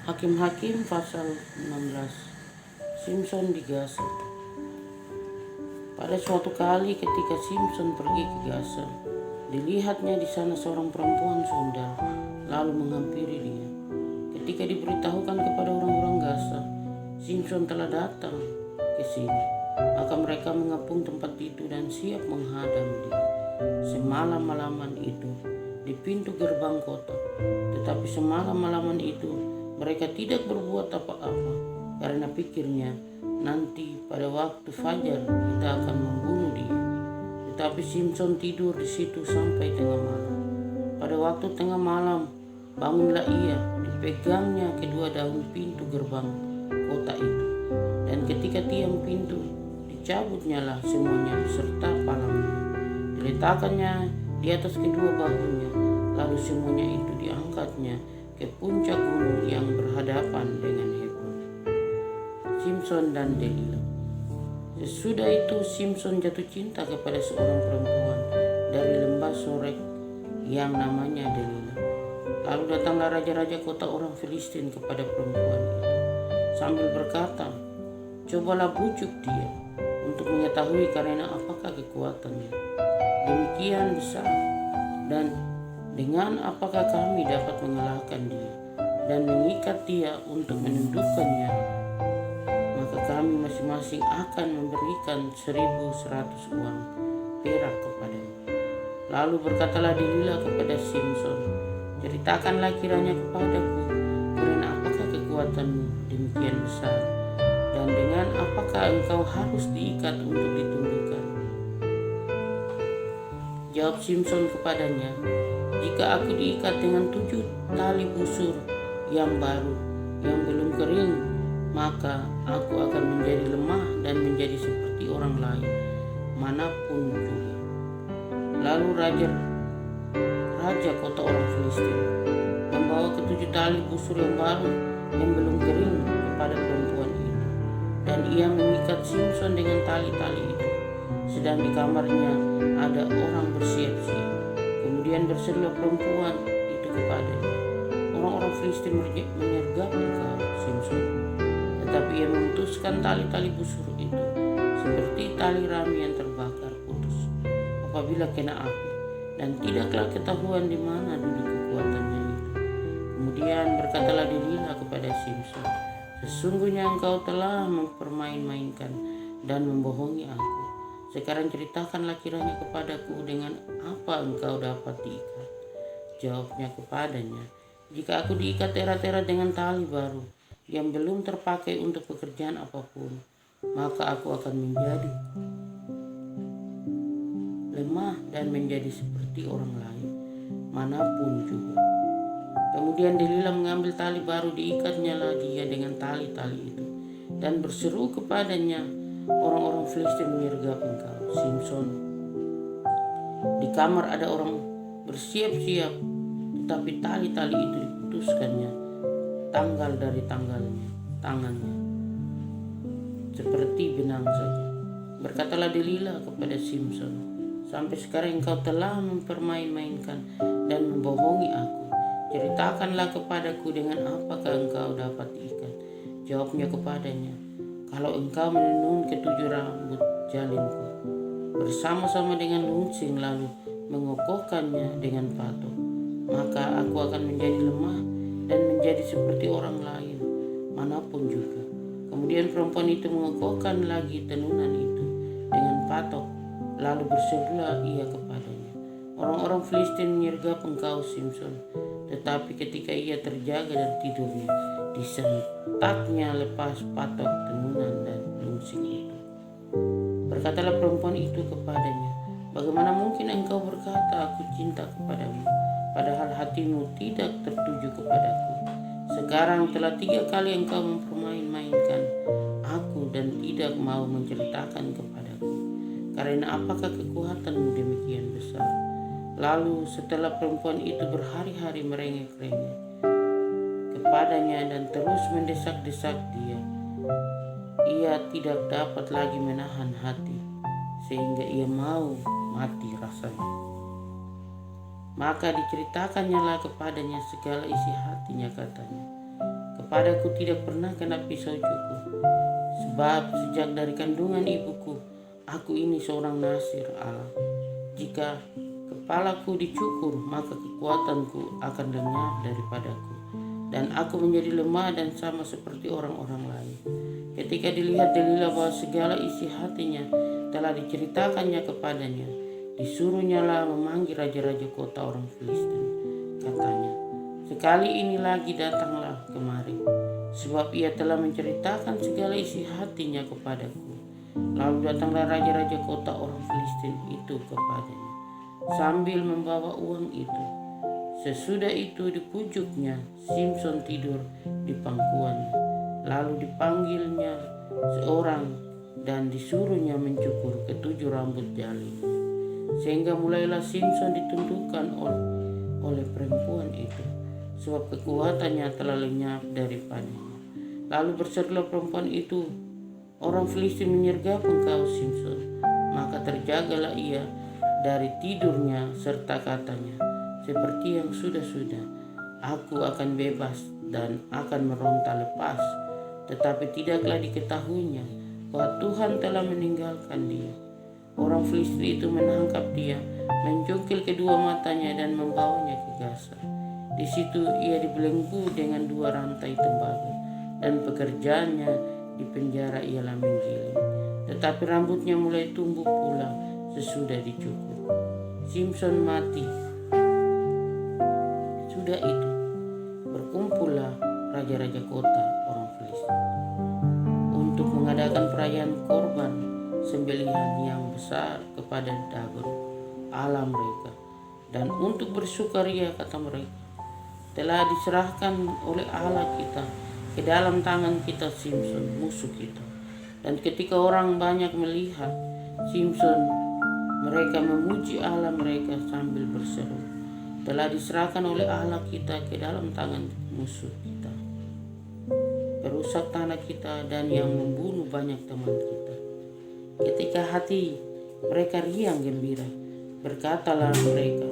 Hakim-Hakim pasal 16. Simson di Gaza. Pada suatu kali ketika Simson pergi ke Gaza, dilihatnya di sana seorang perempuan sundal, lalu menghampiri dia. Ketika diberitahukan kepada orang-orang Gaza, Simson telah datang ke sini, maka mereka mengepung tempat itu dan siap menghadang dia. Semalam-malaman itu di pintu gerbang kota, tetapi semalam-malaman itu mereka tidak berbuat apa-apa karena pikirnya nanti pada waktu fajar kita akan membunuh dia. Tetapi Simson tidur di situ sampai tengah malam. Pada waktu tengah malam bangunlah ia, dipegangnya kedua daun pintu gerbang kota itu. Dan ketika tiang pintu dicabutnya lah semuanya serta palangnya. Diletakkannya di atas kedua bahunya, lalu semuanya itu diangkatnya ke puncak gunung yang berhadapan dengan Hebron. Simson dan Delila. Sesudah itu Simson jatuh cinta kepada seorang perempuan dari lembah Sorek yang namanya Delila. Lalu datanglah raja-raja kota orang Filistin kepada perempuan itu sambil berkata, "Cobalah bujuk dia untuk mengetahui karena apakah kekuatannya demikian besar, dan dengan apakah kami dapat mengalahkan dia dan mengikat dia untuk menundukkannya, maka kami masing-masing akan memberikan 1.100 uang perak kepadanya." Lalu berkatalah Delila kepada Simson, "Ceritakanlah kiranya kepadaku, karena apakah kekuatanmu demikian besar, dan dengan apakah engkau harus diikat untuk ditundukkan?" Jawab Simson kepadanya, "Jika aku diikat dengan 7 tali busur yang baru, yang belum kering, maka aku akan menjadi lemah dan menjadi seperti orang lain, manapun juga." Lalu raja kota orang Filistin membawa ke-7 tali busur yang baru yang belum kering kepada perempuan itu, dan ia mengikat Simson dengan tali-tali itu. Sedang di kamarnya ada orang bersiap-siap. Kemudian berserulah perempuan itu kepadanya, "Orang-orang Filistin menyergap engkau, Simson." Tetapi ia memutuskan tali-tali busur itu seperti tali rami yang terbakar putus apabila kena api, dan tidaklah ketahuan di mana duduk kekuatannya itu. Kemudian berkatalah Delila kepada Simson, "Sesungguhnya engkau telah mempermain-mainkan dan membohongi aku. Sekarang ceritakanlah kiranya kepadaku dengan apa engkau dapat diikat." Jawabnya kepadanya, "Jika aku diikat tera-tera dengan tali baru yang belum terpakai untuk pekerjaan apapun, maka aku akan menjadi lemah dan menjadi seperti orang lain, manapun juga." Kemudian Delila mengambil tali baru, diikatnya lah dia dengan tali-tali itu, dan berseru kepadanya, "Orang-orang Filistin menyergap engkau, Simson. Di kamar ada orang bersiap-siap, tetapi tali-tali itu diputuskannya tanggal dari tangannya, seperti benang saja." Berkatalah Delila kepada Simson, "Sampai sekarang engkau telah mempermain-mainkan dan membohongi aku. Ceritakanlah kepadaku dengan apakah engkau dapat diikat." Jawabnya kepadanya, "Kalau engkau menenun ke-7 rambut jalinku bersama-sama dengan luncing lalu mengokohkannya dengan patok, maka aku akan menjadi lemah dan menjadi seperti orang lain, manapun juga." Kemudian perempuan itu mengokohkan lagi tenunan itu dengan patok, lalu berserulah ia kepadanya, "Orang-orang Filistin menyergap engkau, Simson." Tetapi ketika ia terjaga dari tidurnya, disentaknya lepas patok tenunan dan luncing itu. Berkatalah perempuan itu kepadanya, "Bagaimana mungkin engkau berkata, 'Aku cinta kepadamu,' padahal hatimu tidak tertuju kepadaku? Sekarang telah 3 kali engkau mempermain-mainkan aku dan tidak mau menceritakan kepadaku. Karena apakah kekuatanmu demikian besar?" Lalu setelah perempuan itu berhari-hari merengek-rengek kepadanya dan terus mendesak-desak dia, ia tidak dapat lagi menahan hati, sehingga ia mau mati rasanya. Maka diceritakannya lah kepadanya segala isi hatinya, katanya Kepadaku tidak pernah kena pisau cukur, sebab sejak dari kandungan ibuku, aku ini seorang nasir Allah. Jika kepalaku dicukur, maka kekuatanku akan lenyap daripadaku, dan aku menjadi lemah dan sama seperti orang-orang lain. Ketika dilihat Delila bahwa segala isi hatinya telah diceritakannya kepadanya, disuruhnyalah memanggil raja-raja kota orang Filistin. Katanya, sekali ini lagi datanglah kemari, sebab ia telah menceritakan segala isi hatinya kepadaku. Lalu datanglah raja-raja kota orang Filistin itu kepadanya, sambil membawa uang itu. Sesudah itu dipujuknya Simson tidur di pangkuannya. Lalu dipanggilnya seorang dan disuruhnya mencukur ketujuh rambut jalinya. Sehingga mulailah Simson ditundukkan oleh perempuan itu, sebab kekuatannya telah lenyap daripadanya. Lalu berserulah perempuan itu, orang Filistin menyergap engkau Simson. Maka terjagalah ia dari tidurnya serta katanya, seperti yang sudah-sudah, aku akan bebas dan akan meronta lepas. Tetapi tidaklah diketahuinya bahwa Tuhan telah meninggalkan dia. Orang Filistin itu menangkap dia, mencungkil kedua matanya dan membawanya ke Gaza. Di situ ia dibelenggu dengan 2 rantai tembaga, dan pekerjaannya di penjara ialah menggiling. Tetapi rambutnya mulai tumbuh pula sesudah dicukur. Simson mati. Sudah itu berkumpullah raja-raja kota orang Filistin untuk mengadakan perayaan korban sembelihan yang besar kepada Dagon, Allah mereka, dan untuk bersukaria, kata mereka, telah diserahkan oleh Allah kita ke dalam tangan kita Simson, musuh kita. Dan ketika orang banyak melihat Simson, mereka memuji Allah mereka sambil berseru, telah diserahkan oleh Allah kita ke dalam tangan musuh kita, perusak tanah kita dan yang membunuh banyak teman kita. Ketika hati mereka riang gembira, berkatalah mereka,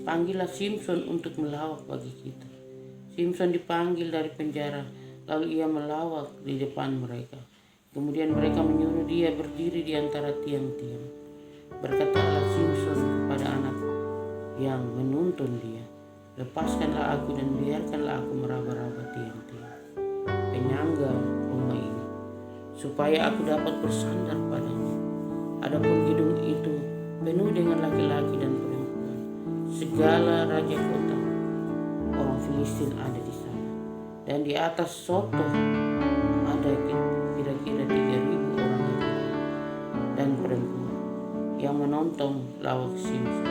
panggillah Simson untuk melawak bagi kita. Simson dipanggil dari penjara, lalu ia melawak di depan mereka. Kemudian mereka menyuruh dia berdiri di antara tiang-tiang. Berkatalah Simson kepada anak yang menuntun dia, lepaskanlah aku dan biarkanlah aku meraba-raba tiang-tiang penyangga rumah ini, supaya aku dapat bersandar padanya. Adapun gedung itu penuh dengan laki-laki dan perempuan. Segala raja kota orang Filistin ada di sana, dan di atas soto ada kira-kira 3.000 orang laki-laki dan perempuan yang menonton lawak Simson.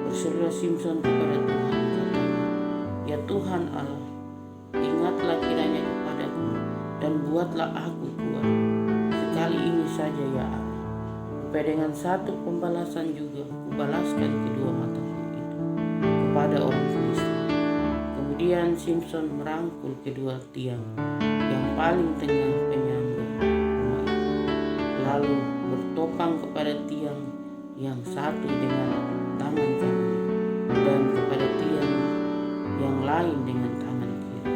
Berserulah Simson kepada Tuhan, katanya, ya Tuhan Allah, ingatlah kiranya kepadaku dan buatlah aku kuat. Sekali ini saja ya Allah, supaya dengan satu pembalasan juga kubalaskan kedua mataku itu kepada orang Filistin. Kemudian Simson merangkul kedua tiang yang paling tengah penyangga rumah itu, lalu bertopang kepada tiang yang satu dengan tangan kanan dan kepada tiang yang lain dengan tangan kiri.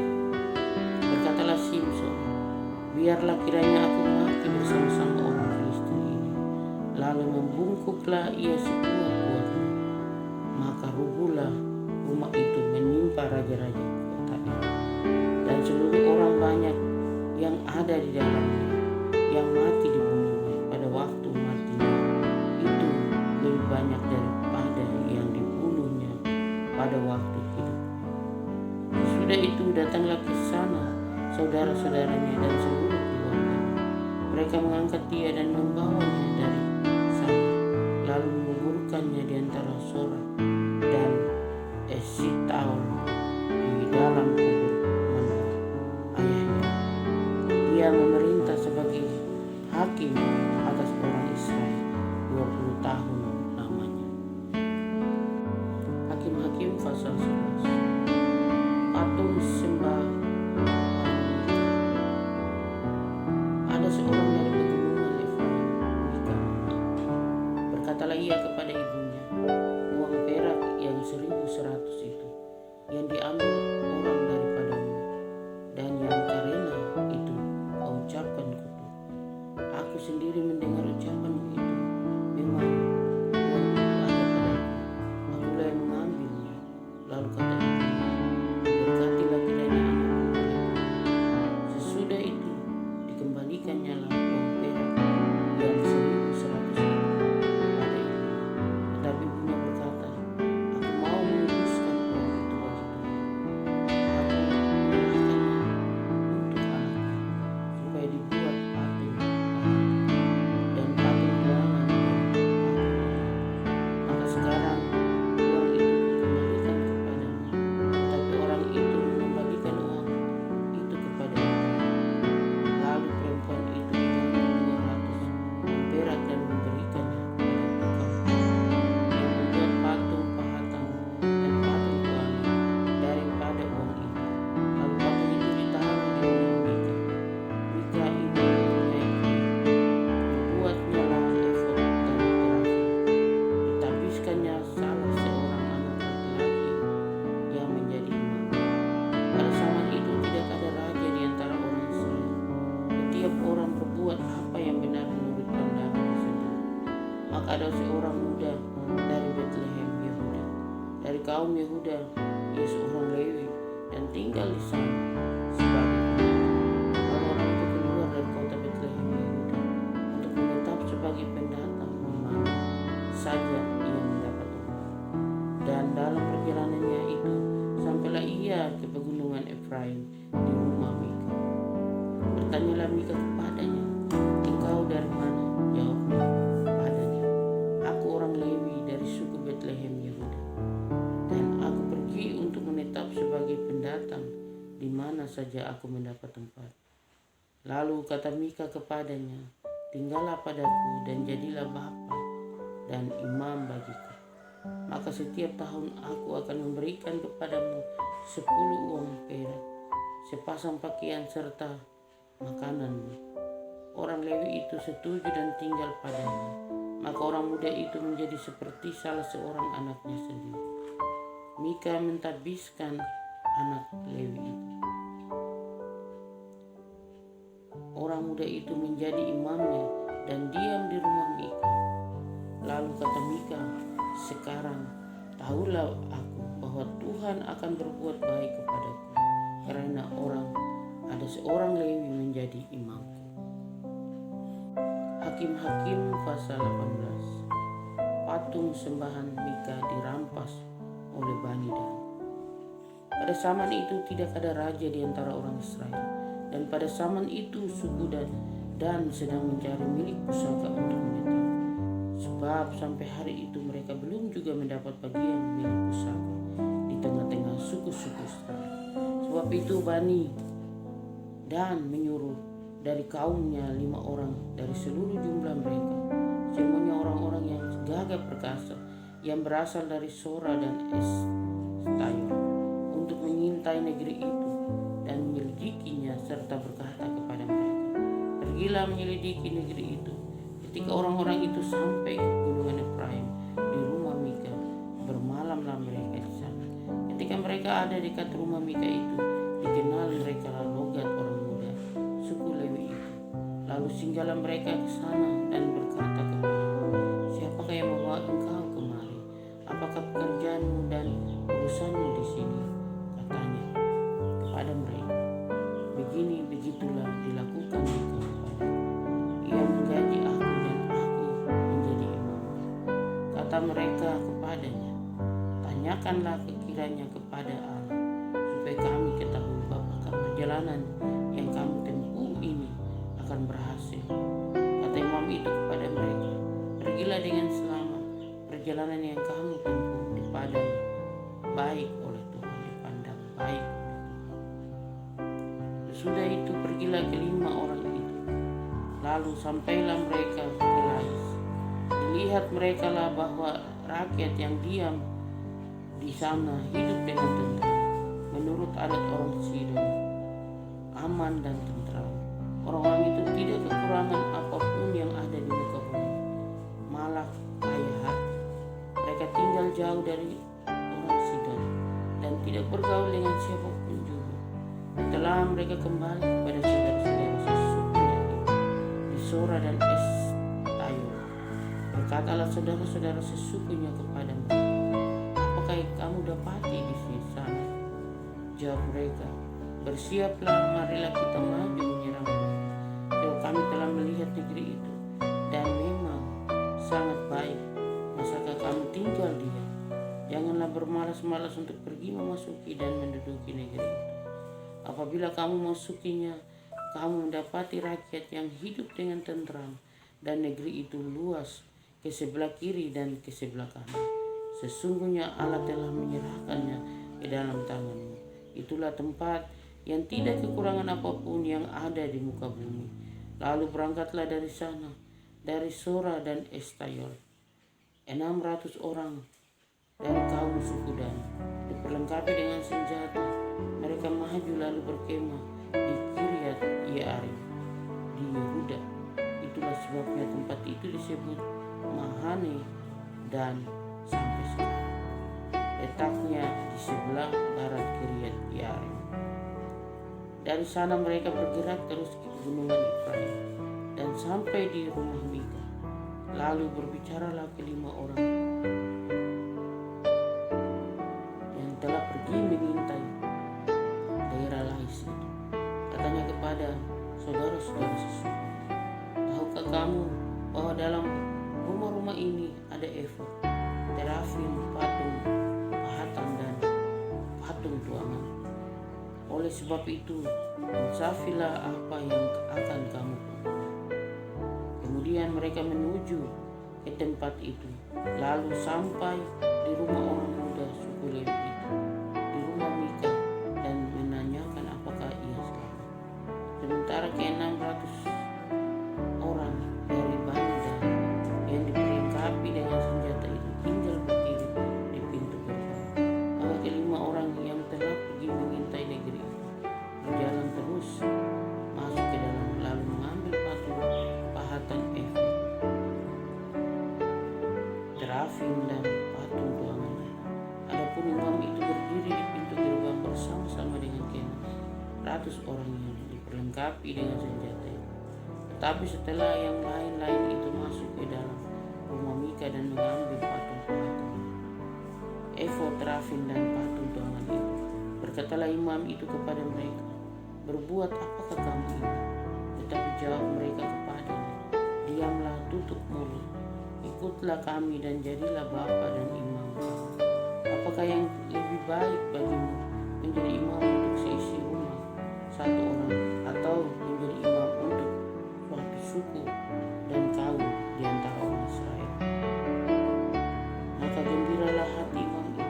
Berkatalah Simson, biarlah kiranya aku mati bersama-sama orang Filistin ini. Lalu membungkuklah ia sekuat-kuatnya, maka rubuhlah rumah itu menimpa raja-raja kota itu, dan seluruh orang banyak yang ada di dalamnya yang mati dibunuhnya. Pada waktu matinya itu lebih banyak daripada yang dibunuhnya pada waktu hidup. Sesudah itu datanglah ke sana saudara-saudaranya dan seluruh keluarga. Mereka mengangkat dia dan membawanya dari sana, lalu menguburkannya di antara Sora dan Esitaol di dalam kubur Manoah ayahnya. Dia memerintah sebagai hakim atas orang Israel 20 tahun lamanya. Hakim-hakim pasal 11. Patung sembah. Ada seorang dari pegunungan Efraim, Mika. Berkatalah ia kepada ibunya, uang perak yang 1.100 itu yang diambil orang daripadamu dan kaum Yehuda, ia seorang Lewi, dan tinggal di sana sebagai pendatang. Lalu orang itu keluar dari kota Betlehem Yehuda untuk menetap sebagai pendatang di mana saja ia mendapat rumah. Dan dalam perjalanannya itu sampailah ia ke pegunungan Efraim di rumah Mika. Bertanyalah Mika kepadanya, "Engkau dari mana?" Jawabnya padanya, "Aku orang Lewi dari suku Betlehem Yehuda, dan aku pergi untuk menetap sebagai pendatang di mana saja aku mendapat tempat." Lalu kata Mika kepadanya, "Tinggallah padaku dan jadilah bapa dan imam bagiku. Maka setiap tahun aku akan memberikan kepadamu 10 uang perak, sepasang pakaian serta makananmu." Orang Lewi itu setuju dan tinggal padanya. Maka orang muda itu menjadi seperti salah seorang anaknya sendiri. Mika mentadbiskan anak Lewi itu. Orang muda itu menjadi imamnya dan diam di rumah Mika. Lalu kata Mika, "Sekarang tahulah aku bahwa Tuhan akan berbuat baik kepadaku, karena ada seorang Lewi menjadi imamku." Hakim-Hakim pasal 18. Patung sembahan Mika dirampas oleh Bani Dan. Pada zaman itu tidak ada raja di antara orang Israel, dan pada zaman itu suku Dan sedang mencari milik pusaka untuk menetap. Sebab sampai hari itu mereka belum juga mendapat bagian milik pusaka di tengah-tengah suku-suku Israel. Sebab itu Bani Dan menyuruh dari kaumnya 5 orang dari seluruh jumlah mereka, semuanya orang-orang yang gagah perkasa, yang berasal dari Sora dan Estayor, untuk mengintai negeri itu dan menyelidikinya, serta berkata kepada mereka, "Pergilah menyelidiki negeri itu." Ketika orang-orang itu sampai ke gunungan Efraim di rumah Mika, bermalamlah mereka di sana. Ketika mereka ada dekat rumah Mika itu, dikenal mereka logat orang muda suku Lewi itu. Lalu singgahlah mereka ke sana dan berkata kepadanya, "Siapakah yang membawa engkau kemari? Apakah pekerjaanmu dan urusanmu di sini?" Katanya kepada mereka, "Begitulah dilakukan Mika kepada. Ia menggaji aku dan aku menjadi imamnya." Kata mereka kepadanya, "Tanyakanlah kiranya kepada Allah, supaya kami ketahui apakah perjalanan yang kamu tempuh ini akan berhasil." Kata imam itu kepada mereka, "Pergilah dengan selamat. Perjalanan yang kamu tempuh dipandang baik oleh Tuhan, dipandang baik oleh Tuhan." Sesudah itu pergilah kelima orang itu. Lalu sampailah mereka ke Lais. Dilihat mereka lah bahwa rakyat yang diam di sana hidup dengan tentram, menurut adat orang Sidon, aman dan tentram. Orang-orang itu tidak kekurangan apapun yang ada di muka bumi, malah kaya hati. Mereka tinggal jauh dari orang Sidon dan tidak bergaul dengan siapapun juga. Setelah mereka kembali kepada saudara-saudara sesukunya di Sora dan Estayor, berkatalah saudara-saudara sesukunya kepada mereka, "Apakah yang kamu dapati di sana?" Jawab mereka, "Bersiaplah, marilah kita maju menyerang mereka. Sebab kami telah melihat negeri itu, dan memang sangat baik. Masakah kamu tinggal diam? Janganlah bermalas-malas untuk pergi memasuki dan menduduki negeri itu. Apabila kamu memasukinya, kamu mendapati rakyat yang hidup dengan tentram, dan negeri itu luas ke sebelah kiri dan ke sebelah kanan. Sesungguhnya Allah telah menyerahkannya ke dalam tanganmu. Itulah tempat yang tidak kekurangan apapun yang ada di muka bumi." Lalu berangkatlah dari sana, dari Sora dan Estayor, 600 orang dari kaum suku Dan, diperlengkapi dengan senjata. Mereka maju lalu berkemah di Kiryat Yearim di Yehuda. Itulah sebabnya tempat itu disebut Mahane Dan sampai sekarang. Letaknya di sebelah barat Kiryat Yearim. Dari sana mereka bergerak terus ke gunungan Efraim dan sampai di rumah Mika. Lalu berbicaralah kelima orang Lais itu. Katanya kepada saudara-saudara sesuku, tahukah kamu bahwa dalam rumah-rumah ini ada efod, terafim, patung pahatan, dan patung tuangan? Oleh sebab itu, insafilah apa yang akan kamu perbuat. Kemudian mereka menuju ke tempat itu, lalu sampai di rumah orang muda suku Lewi itu, di rumah Mika, dan menanyakan apakah ia selamat. Sementara ke-600 orang dari Bani Dan yang diperlengkapi dengan senjata itu tinggal berdiri di pintu gerbang. Maka kelima orang yang telah pergi mengintai negeri itu berjalan terus masuk ke dalam, lalu mengambil patung pahatan efod, terafim, dan patung tuangannya. Adapun imam itu berdiri di pintu gerbang bersama-sama dengan ke-600 orang yang diperlengkapi dengan senjata itu. Tetapi setelah yang lain-lain itu masuk ke dalam rumah Mika dan mengambil patung pahatan, efod, terafim, dan patung tuangan itu, berkatalah imam itu kepada mereka, berbuat apakah kamu ini? Tetapi jawab mereka kepadanya, diamlah, tutup mulut, ikutlah kami dan jadilah bapa dan imam. Apakah yang lebih baik bagimu, menjadi imam untuk seisi rumah satu orang, atau menjadi imam untuk suatu suku dan kaum di antara orang Israel? Maka gembiralah hati imam itu,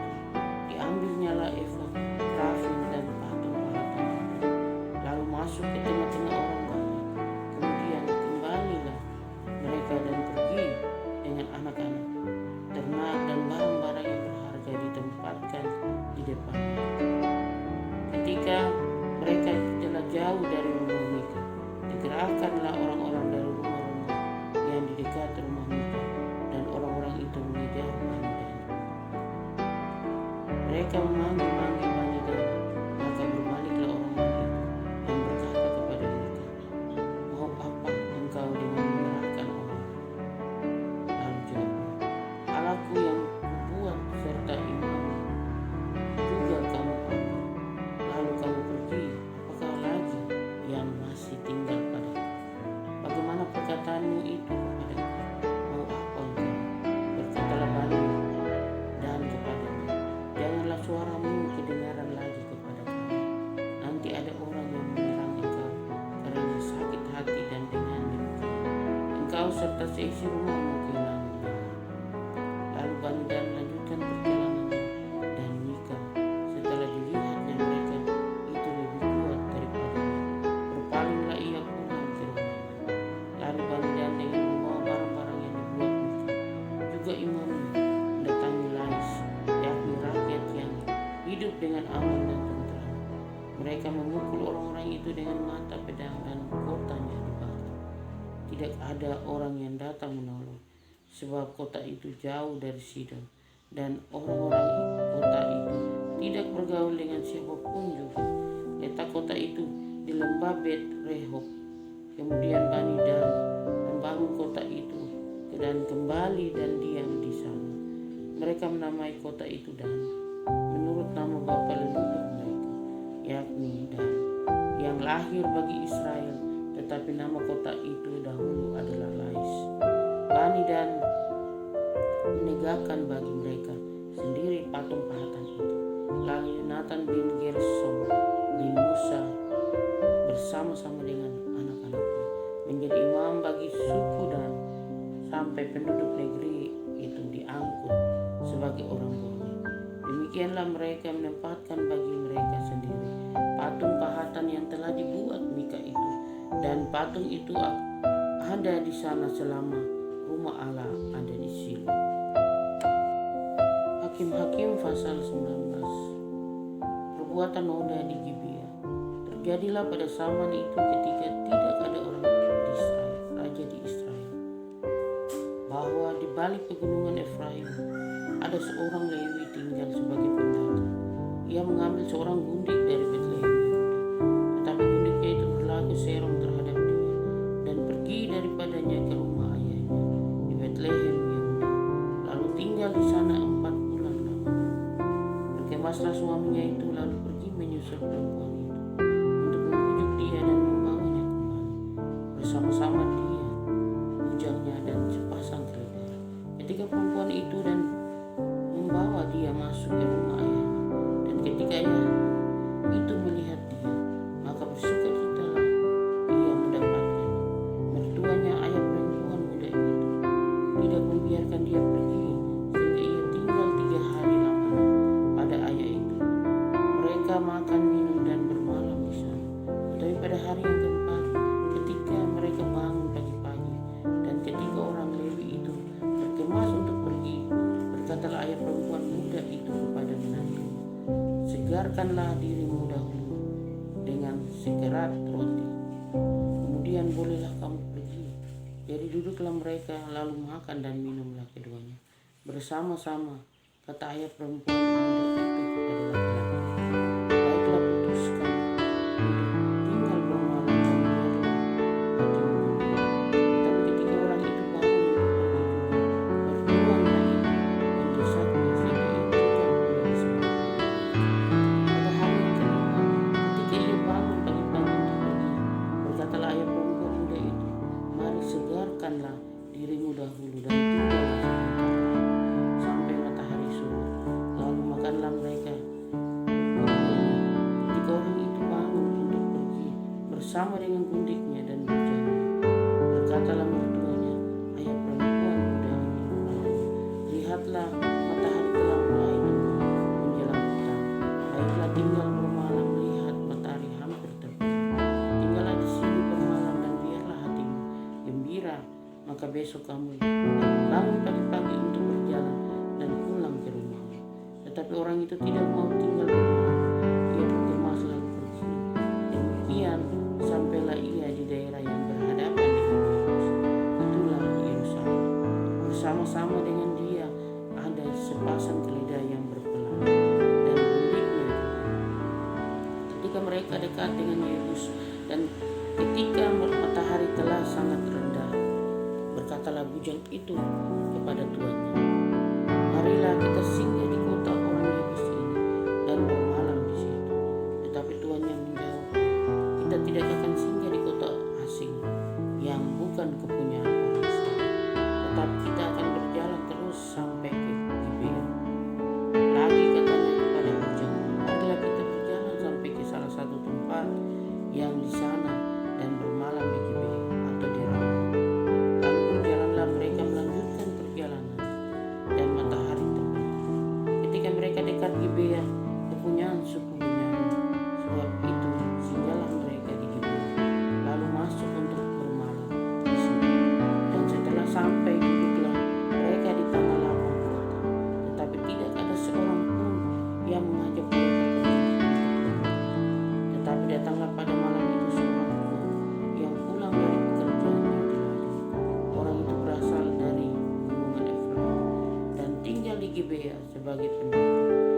diambilnyalah efod, terafim, dan patung pahatan itu, lalu masuk ke tengah-tengah orang banyak. Kemudian kembalilah mereka dan pergi dengan anak-anak, ternak, dan barang-barang yang berharga ditempatkan di depan. Ketika mereka telah jauh dari rumah Mika, digerakkanlah orang-orang dari rumah-rumah yang di dekat rumah Mika, dan orang-orang itu mengejar Bani Dan. Mereka memanggil Bani Dan, maka berbaliklah orang-orang itu dan berkata kepada Mika, mau apa engkau dengan menyerahkan orang? Lalu jawabnya, Allahku yang kubuat serta imam juga kamu apa? Lalu kamu pergi, apakah lagi yang masih tinggal padaku? Bagaimana perkataanmu itu kepadaku? Mau apa engkau? Berkatalah Bani Dan kepadanya, janganlah suaramu kedengaran lagi kepada kami. Nanti ada orang yang menyerang engkau karena sakit hati, dan dengan demikian engkau serta seisi rumahmu kehilangan nyawa. Lalu Bani Dan melanjutkan perjalanannya, dan Mika, setelah dilihatnya mereka itu lebih kuat daripadanya, berpalinglah ia pulang ke rumahnya. Lalu Bani Dan dengan membawa barang-barang yang dibuat Mika, juga imamnya, mendatangi Lais, yakni rakyat yang hidup dengan aman dan tentram. Mereka memukul orang-orang itu dengan mata pedang, dan kotanya dibakar. Tidak ada orang yang datang menolong, sebab kota itu jauh dari Sidon, dan orang-orang kota itu tidak bergaul dengan siapapun juga. Letak kota itu di lembah Bet Rehob. Kemudian Bani Dan membangun kota itu dan kembali dan diam di sana. Mereka menamai kota itu Dan, menurut nama bapa leluhur mereka, yakni Dan, yang lahir bagi Israel. Tetapi nama kota itu dahulu adalah Lais. Bani Dan menegakkan bagi mereka sendiri patung pahatan itu. Lalu Yonatan bin Gersom bin Musa bersama-sama dengan anak-anaknya menjadi imam bagi suku Dan, sampai penduduk negeri itu diangkut sebagai orang bumi. Demikianlah mereka menempatkan bagi mereka sendiri patung pahatan yang telah dibuat Mika itu, dan patung itu ada di sana selama rumah Allah ada di Silo. Hakim-Hakim pasal 19. Perbuatan noda di Gibea. Terjadilah pada zaman itu ketika tidak ada orang di Israel, raja di Israel, bahwa di balik pegunungan Efraim ada seorang Lewi tinggal sebagai pendatang. Ia mengambil seorang gundik dari Betlehem Yehuda, tetapi gundiknya itu berlaku serong terhadap dia, dan pergi daripadanya ke rumah ayahnya di Betlehem Yehuda, lalu tinggal di sana 4 bulan lamanya. Berkemaslah suaminya itu, lalu pergi menyusul perempuan itu. pada hari yang keempat, ketika mereka bangun pagi-pagi, dan ketika orang Lewi itu berkemas untuk pergi, berkatalah ayah perempuan muda itu kepada menantu, segarkanlah dirimu dahulu dengan sekerat roti, kemudian bolehlah kamu pergi. Jadi duduklah mereka, lalu makan dan minumlah keduanya bersama-sama. Kata ayah perempuan muda itu kepada laki-laki, baiklah putuskan untuk tinggal bermalam dan biarlah hatimu gembira. Tetapi ketika orang itu bangun untuk pergi juga, mertuanya itu mendesaknya sehingga ia bukan kembali semula. Pada hari yang kelima, ketika ia bangun pagi-pagi untuk pergi, berkatalah ayah perempuan muda itu, mari segarkanlah dirimu dahulu dan tinggallah sebentar sampai matahari surut, lalu makanlah mereka keduanya. Ketika orang itu bangun untuk pergi bersama dengan gundiknya dan bujangnya, berkatalah mertuanya, ayah perempuan muda itu kepadanya, lihatlah matahari telah mulai menjelang petang, baiklah tinggal bermalam, lihat matahari hampir terbit. Tinggallah di sini bermalam dan biarlah hatimu gembira, maka besok kamu bangun pagi-pagi untuk berjalan dan pulang ke rumahmu. Tetapi orang itu tidak mau tinggal bermalam, ia berkemas lalu pergi. Demikian sampailah ia di daerah yang berhadapan dengan Yesus, itulah Yerusalem. Bersama-sama dengan dia ada sepasang keledai yang berpelang dan gundiknya. Ketika mereka dekat dengan Yesus dan ketika matahari telah sangat rendah, berkatalah bujang itu kepada tuannya, marilah kita singgah di kota orang Yebus ini dan bermalam di situ. Tetapi tuannya menjawab, kita tidak akan singgah di kota asing yang bukan kepunyaan orang Israel, tetapi kita akan berjalan terus sampai ke Gibea. Lagi katanya kepada bujang, marilah kita berjalan sampai ke salah satu tempat yang di sana dan bermalam di Gibea atau di Rama. Lalu berjalanlah mereka melanjutkan perjalanan dan matahari terbit. Ketika mereka dekat Gibea, kepunyaan suku Benyamin, sebab itu singgahlah mereka di Gibea, lalu masuk untuk bermalam di situ. Dan setelah sampai, duduklah mereka di tanah lapang kota, tetapi tidak ada seorang pun yang mengajak mereka pergi untuk bermalam. Tetapi datanglah pada malam itu seorang tua yang pulang dari pekerjaannya di ladang. Orang itu berasal dari gunungan Efraim dan tinggal di Gibea sebagai penduduk.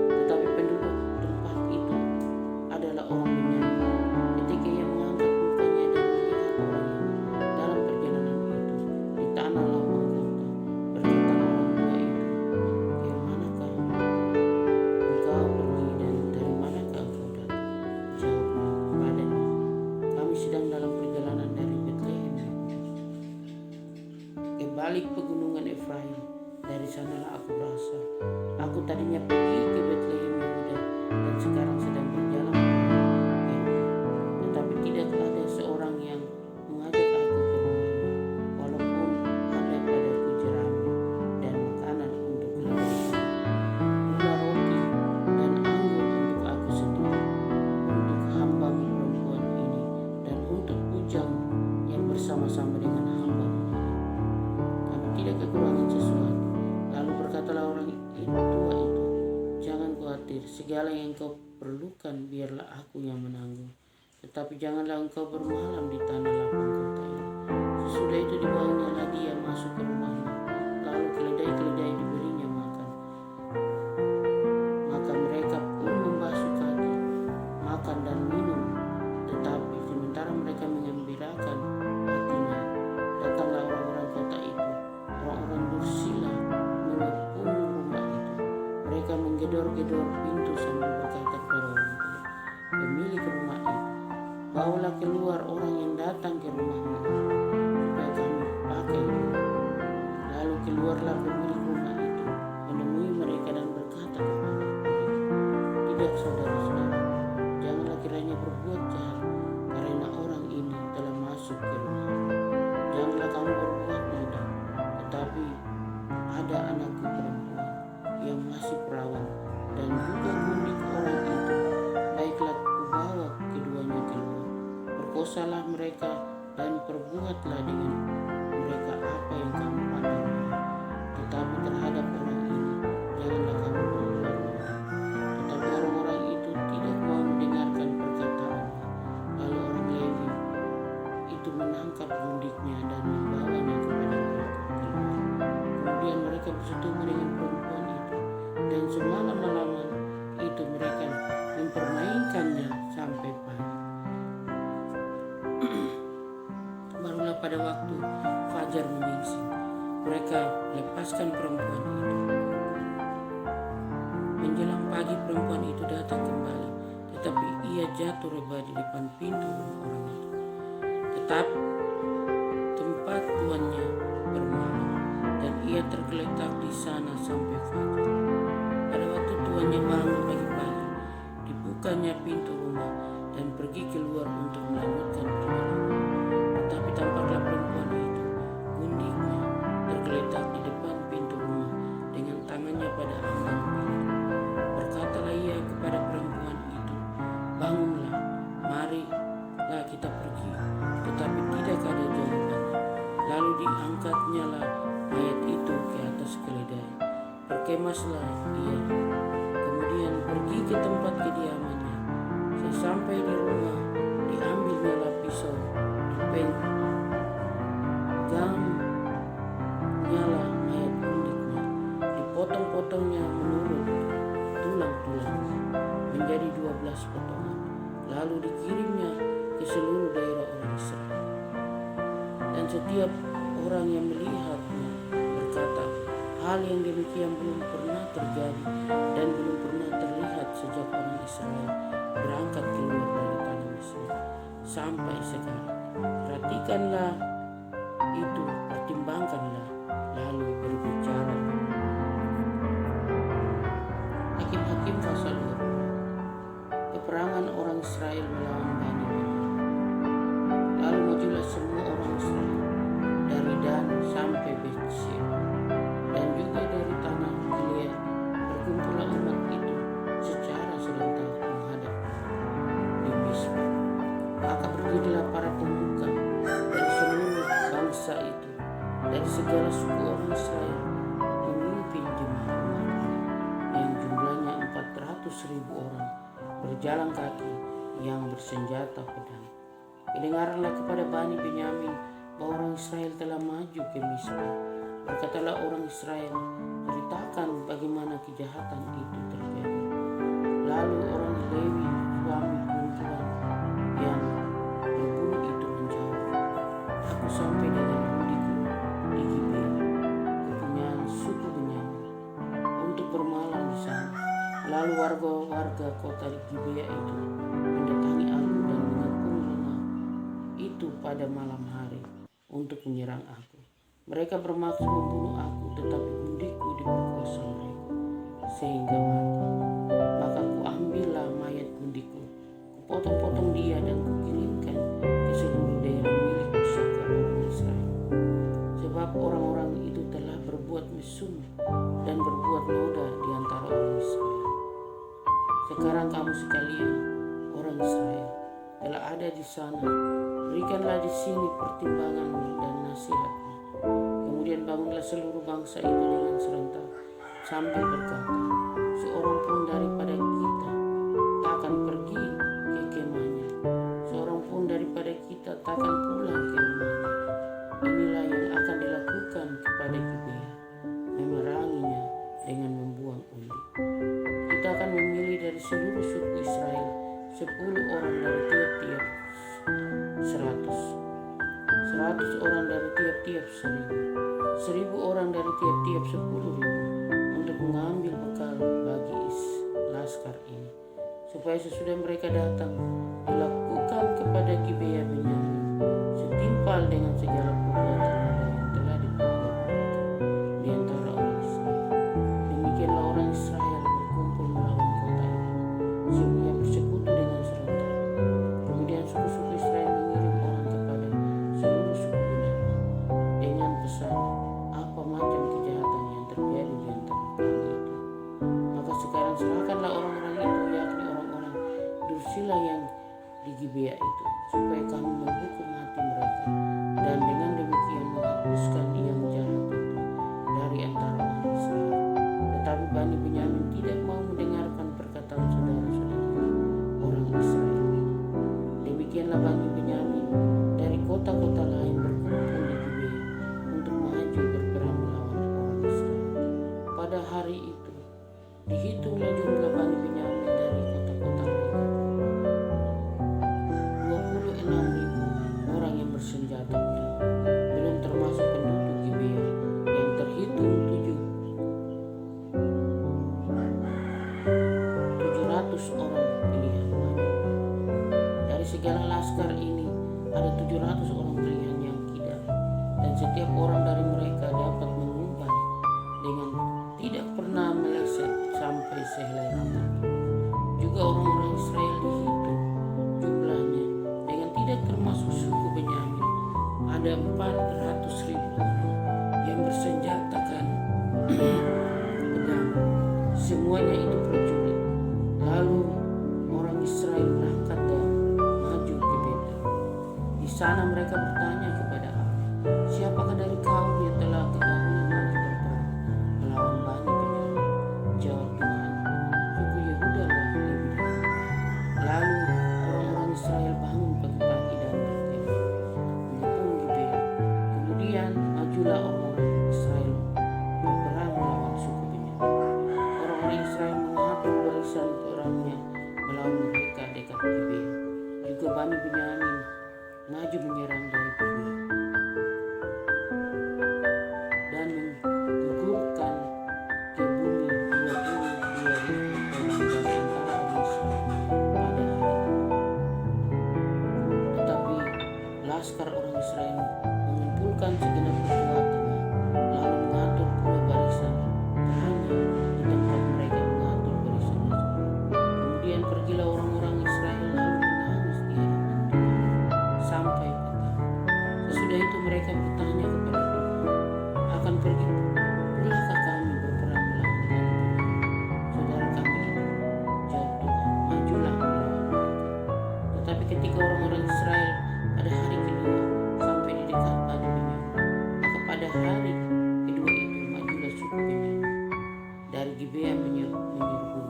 Tetapi penduduk tempat itu adalah orang Benyamin. Ketika ia mengangkat mukanya dan melihat orang ini dalam perjalanan itu di tanah lapang kota, berkatalah orang tua itu, ke manakah engkau pergi dan dari manakah engkau datang? Jawabnya kepadanya, kami sedang dalam perjalanan dari Betlehem ke balik pegunungan Efraim. Dari sanalah aku berasal. Aku tadinya pergi ke Betlehem Yehuda dan sekarang sedang berjalan ke Yehuda. Tetapi tidaklah ada seorang yang mengajak aku ke rumahnya, walaupun ada padaku jerami dan makanan untuk keluarga, gula roti dan anggur untuk aku sendiri, untuk hambamu perempuan ini dan untuk bujang yang bersama-sama dengan hambamu ini. Kami tidak kekurangan sesuatu. Lalu berkatalah orang tua itu, jangan khawatir, segala yang engkau perlukan biarlah aku yang menanggung. Tetapi janganlah engkau bermalam di tanah lapang kota ini. Sesudah itu dibawanya dia masuk ke rumahnya, lalu keledai-keledai diberinya makan. Maka mereka pun membasuh kaki, makan dan minum. Tetapi sementara mereka mengembirakan hatinya, datanglah orang-orang kota itu, orang-orang dursila, mengepung rumah itu. Mereka menggedor-gedor pintu sambil berkata kepada orang tua, pemilik rumah itu, bawalah keluar orang yang datang ke rumahmu supaya kami pakai dulu. Lalu keluarlah pemilik rumah itu menemui mereka dan berkata kepada mereka, tidak saudara-saudara, janganlah kiranya berbuat jahat, karena orang ini telah masuk ke rumah. Janganlah kamu berbuat mudah, tetapi ada anakku perempuan yang masih perawan dan juga gundik orang itu. Baiklah kubawa keduanya keluar. perkosalah mereka dan perbuatlah dengan mereka apa yang kamu pandang baik. Tetapi terhadap orang ini janganlah kamu berbuat bodoh." Tetapi orang-orang itu tidak mau mendengarkan perkataannya. Lalu orang Lewi itu menangkap gundiknya dan membawanya kepada mereka keluar. Kemudian mereka bersetubuh dengan perempuan itu, dan semalam-malaman itu mereka mempermainkannya sampai pagi. Barulah pada waktu fajar menyingsing, mereka lepaskan perempuan itu. Menjelang pagi perempuan itu datang kembali, tetapi ia jatuh rebah di depan pintu rumah orang itu. Tetap tempat tuannya bermalam, dan ia tergeletak di sana sampai fajar. Pada waktu tuannya bangun pagi-pagi, dibukanya pintu rumah dan pergi keluar untuk melanjutkan perjalanan. Tetapi tampaklah perempuan itu, gundiknya, tergeletak di depan pintu rumah dengan tangannya pada ambang pintu. Berkatalah ia kepada perempuan itu, "Bangunlah, marilah kita pergi." Tetapi tidak ada jawabannya. Lalu diangkatnyalah mayat itu ke atas keledai. Berkemaslah ia, kemudian pergi ke tempat kediamannya. Sesampai di rumah, diambilnyalah pisau, dipenggamnyalah mayat gundiknya, dipotong-potongnya menurut tulang-tulang menjadi 12 potongan, lalu dikirimnya ke seluruh daerah orang Israel. Dan setiap orang yang melihatnya berkata, "Hal yang demikian belum pernah terjadi dan belum pernah terlihat sejak orang Israel berangkat keluar dari tanah Mesir sampai sekarang. Perhatikanlah itu, pertimbangkanlah, lalu berbicara." Hakim-Hakim pasal 20. Peperangan orang Israel melawan Bani Benyamin. Lalu majulah semua orang Israel dari Dan sampai Bet-Shean, dan juga dari tanah Gilead. Berkumpullah umat itu secara serentak menghadap di Mispa. Maka berdirilah para pemuka dari seluruh bangsa itu, dari segala suku orang Israel, memimpin jemaah umat yang jumlahnya 400.000 orang, berjalan kaki yang bersenjata pedang. Kedengaranlah kepada Bani Benyamin bahwa orang Israel telah maju ke Mispa. Berkatalah orang Israel, "Ceritakan bagaimana kejahatan itu terjadi." Lalu orang Lewi, suami perempuan yang berbunuh itu menjawab, "Aku sampai dengan gundiku di Gibea, kepunyaan suku Benyamin, untuk bermalam di sana." Lalu warga-warga kota Gibea itu mendatangi aku dan mengepung rumah itu pada malam hari untuk menyerang aku. Mereka bermaksud membunuh aku, tetapi gundiku diperkosa mereka sehingga mati. Maka kuambillah mayat gundiku, kupotong-potong dia dan kukirimkan ke seluruh daerah milik pusaka orang Israel. Sebab orang-orang itu telah berbuat mesum dan berbuat noda di antara orang Israel. Sekarang kamu sekalian, orang Israel, telah ada di sana, berikanlah di sini pertimbangan dan nasihatnya. Kemudian bangunlah seluruh bangsa itu dengan serentak sambil berkata, "Seorang pun daripada kita takkan pergi ke kemahnya, seorang pun daripada kita takkan pulang ke rumahnya. Inilah yang akan dilakukan kepada Gibea, memeranginya dengan membuang undi. Kita akan memilih dari seluruh suku Israel 10 orang dari tiap-tiap 100 orang dari tiap-tiap 1.000 orang dari tiap-tiap 10.000 untuk mengambil bekal bagi laskar ini, supaya sesudah mereka datang dilakukan kepada Gibea Benyamin setimpal dengan segala perbuatan yang telah diperbuat di antara orang Israel." Demikianlah orang Israel berkumpul melawan kota itu, semuanya bersekutu dengan serentak. Kemudian suku-suku Israel mengirim orang kepada seluruh suku Benyamin dengan pesan apa macam kejahatan yang terjadi di antara kamu itu. Maka sekarang serahkanlah orang-orang itu, yakni orang-orang Dursila yang di Gibea itu, supaya kamu Demikianlah Bani Benyamin dari kota-kota lain berkumpul di Gibea untuk maju berperang melawan orang Israel. Pada hari itu dihitunglah jumlah Bani Benyamin dari kota-kota mereka, 26.000 orang yang bersenjata pedang, belum termasuk penduduk Gibea yang terhitung 700 orang pilihan banyak. Dari segala laskar ini ada 700 orang pilihan yang kidal, dan setiap orang dari mereka dapat mengumpan dengan tidak pernah meleset sampai sehelai rambut. Juga orang-orang Israel dihitung jumlahnya dengan tidak termasuk suku Benyamin, ada 400.000 orang yang bersenjatakan pedang, semuanya itu prajurit. Lalu orang Israel berangkat dan maju ke Betel. Di sana mereka bertanya kepada Allah, siapakah dari kaum yang telah terdahulu maju berperang melawan Bani Benyamin? Jawab Tuhan, suku Yehuda lah lebih dahulu. Lalu orang-orang Israel bangun pagi-pagi dan berkemah mengepung Gibea. Kemudian majulah orang-orang Israel berperang melawan suku Benyamin. Orang-orang Israel mengatur barisan perangnya melawan mereka dekat Gibea. Juga Bani Benyamin maju menyerang dari Gibea dan menggugurkan ke bumi 22.000 orang dari antara orang Israel pada hari itu. Tetapi laskar orang Israel mengumpulkan segenap kekuatannya, lalu mengatur pula barisan perangnya di tempat mereka mengatur barisan itu. Kemudian pergilah orang-orang Israel lalu menangis di hadapan Tuhan sampai petang. Sesudah itu mereka bertanya kepada Tuhan, akan pergi pulakah kami berperang melawan Bani Benyamin, saudara kami itu? Jawab Tuhan, majulah melawan mereka. Tetapi ketika orang-orang Israel pada hari kedua sampai di dekat Bani Benyamin, maka pada hari kedua itu majulah suku Benyamin dari Gibea menyerbu mereka,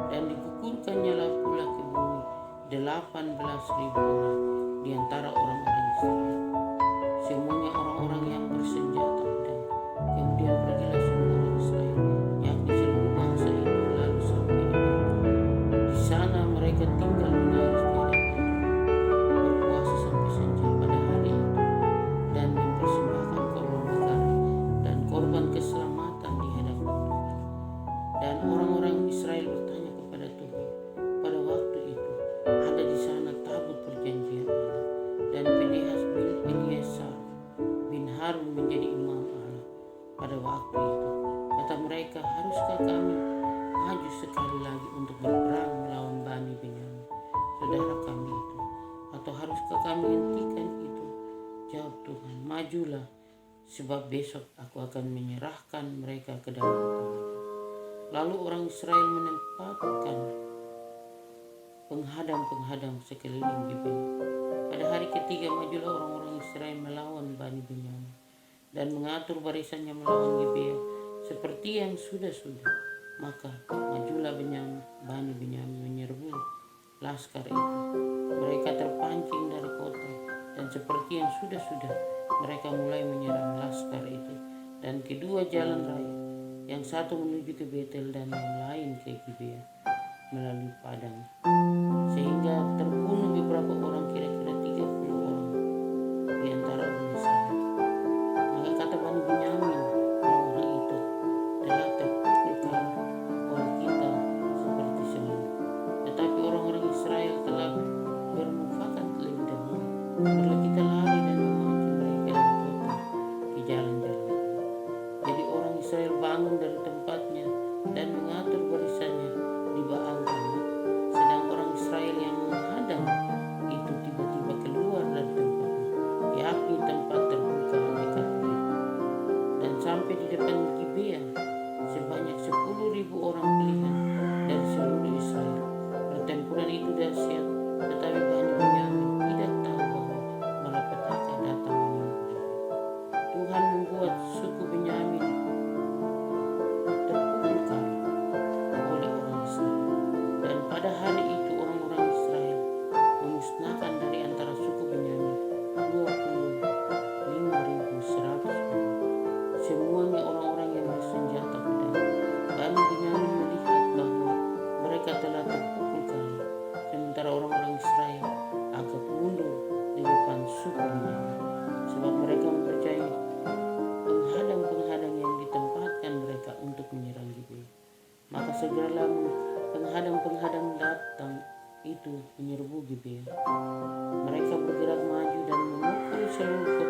dan digugurkannya lah pula ke bumi 18.000 orang di antara orang-orang Israel, semuanya orang-orang yang bersenjata pedang. Kemudian pergilah semua orang Israel, yakni seluruh bangsa itu, lalu sampai di Betel. Di sana mereka tinggal menangis di hadapan Tuhan, berpuasa sampai senja pada hari itu, dan mempersembahkan korban bakar dan korban keselamatan di hadapan Tuhan. Dan orang-orang Israel bertanya kepada Tuhan pada waktu itu, ada di sana tabut perjanjian Allah, dan Pinehas bin Eleazar bin Harun menjadi imam Allah pada waktu itu. Kata mereka, haruskah kami maju sekali lagi untuk berperang melawan Bani Benyamin, saudara kami itu, atau haruskah kami hentikan itu? Jawab Tuhan, majulah, sebab besok aku akan menyerahkan mereka ke dalam tanganmu. Lalu orang Israel menempatkan penghadang-penghadang sekeliling Gibea. Pada hari ketiga majulah orang-orang Israel melawan Bani Benyamin dan mengatur barisannya melawan Gibea seperti yang sudah-sudah. Maka majulah Bani Benyamin menyerbu laskar itu. Mereka terpancing dari kota, dan seperti yang sudah-sudah mereka mulai menyerang laskar itu, dan kedua jalan raya, yang satu menuju ke Betel dan yang lain ke Gibea melalui padang, sehingga terbunuh beberapa orang, kira-kira 30 orang di antara orang Israel. Maka kata Bani Benyamin, orang-orang itu telah terpukul kalah oleh kita seperti semula. Tetapi orang-orang Israel telah bermufakat lebih dahulu. Lalu kita lari dan memaki mereka dari kota di jalan-jalan. Jadi orang Israel bangun dari tempatnya dan mengatur barisannya di Baal-Tamar. Sedang orang Israel yang menghadang itu tiba-tiba keluar dari tempatnya, yakni tempat terbuka dekat Betel, dan sampai di depan Gibea sebanyak 10.000 orang pilihan dari seluruh Israel. Pertempuran itu dahsyat, tetapi Bani Benyamin tidak tahu bahwa malapetaka bersyukurnya, sebab mereka mempercayai penghadang-penghadang yang ditempatkan mereka untuk menyerang Gibeon. Maka segeralah penghadang-penghadang datang itu menyerbu Gibeon. Mereka bergerak maju dan memukul seluruh